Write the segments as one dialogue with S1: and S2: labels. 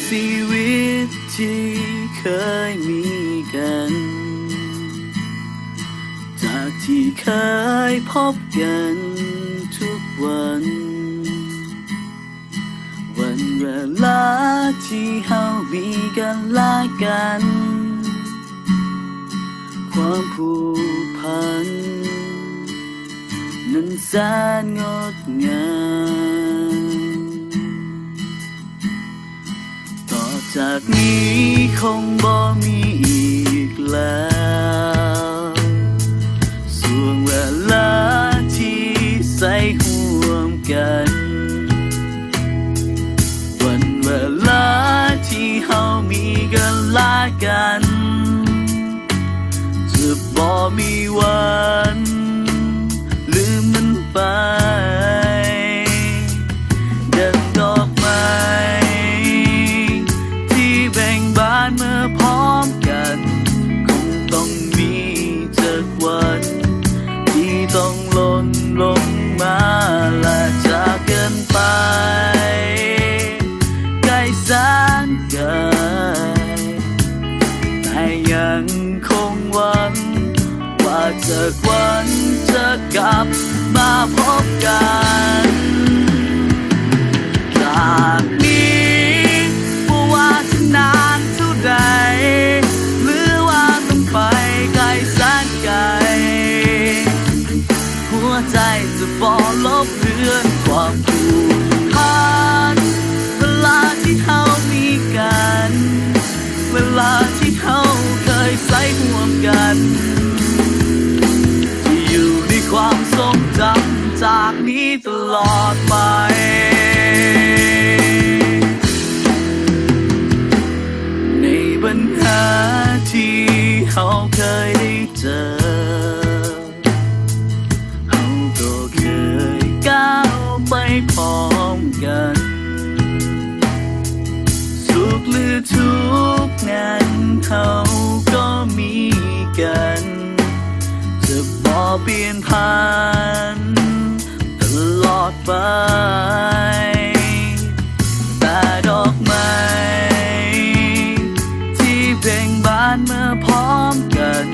S1: ชีวิตที่เคยมีกันจากที่เคยพบกันทุกวันวันเวลาที่เฮามีกันและกันความผูกพันนั้นแสนงดงามต่อจากนี้คงบ่มีอีกแล้วส่วงเวลาที่ใส่ห่วมกันวันเวลาที่เฮามีกันและกันจะบ่มีวันลืมมันไปดังดอกไม้ที่แบ่งบานเมื่อพร้อมกันคงต้องมีสักวันที่ต้องหล่นลงมาและจากกันไปไกลแสนไกลแต่ยังคงหวังว่าสักวันจะกลับมาพบกันจากนี้บ่ว่าจะนานเท่าใดหรือว่าต้องไปไกลแสนไกลหัวใจจะบ่ลบเลือนความผูกพันเวลาที่เฮามีกันเวลาที่เฮาเคยใส่ห่วมกันที่อยู่ในความทรงจำจากนี้ตลอดไปในปัญหาที่เฮาเคยได้เจอเฮาก็เคยก้าวไปพร้อมกันสุขหรือทุกข์นั้นเฮาก็มีกันจะบ่เปลี่ยนผ่านตลอดไปแต่ดอกไม้ที่เบ่งบานเมื่อพร้อมกัน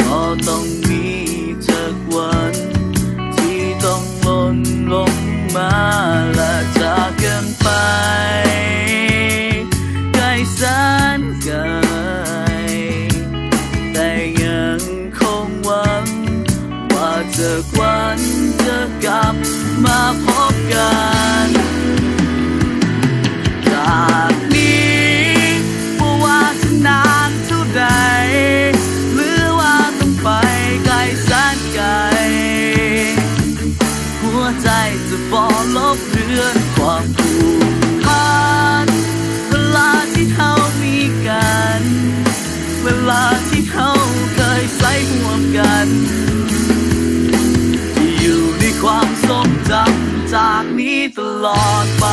S1: ก็ต้องมีสักวันที่ต้องหล่นลงมาและจากกันไปไกลแสนไกลแต่ยังคงหวังว่าสักวันจะกลับมาพบกันจากนี้บ่ว่าจะนานเท่าใดหรือว่าต้องไปไกลแสนไกลหัวใจจะบ่ลบเลือนความผูกพันเวลาที่เฮามีกันเวลาที่เฮาเคยใส่ห่วมกันที่อยู่ในความทรงจำจากนี้ตลอดไป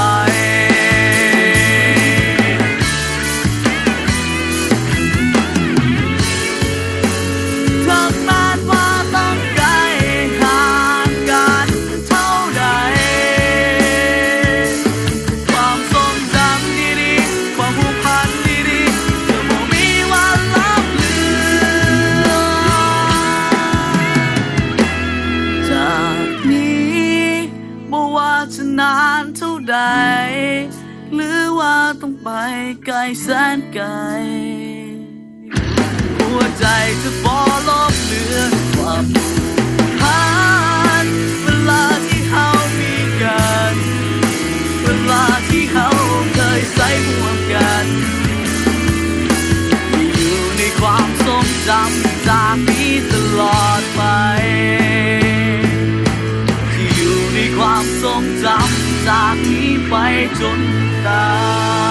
S1: ถึงแม้ว่าต้องไกลห่างกันเท่าใดความทรงจำดีๆความผูกพันดีๆจะบ่มีวันลับเลือนจากนี้บ่ว่าจะนานเท่าใดหรือว่าต้องไปไกลแสนไกลหัวใจจะบ่ลบเลือนความผูกพันเวลาที่เฮามีกันเวลาที่เฮาเคยใส่ห่วมกันที่อยู่ในความทรงจำจากนี้ตลอดไปที่อยู่ในความทรงจำจากนี้ไปจนตาย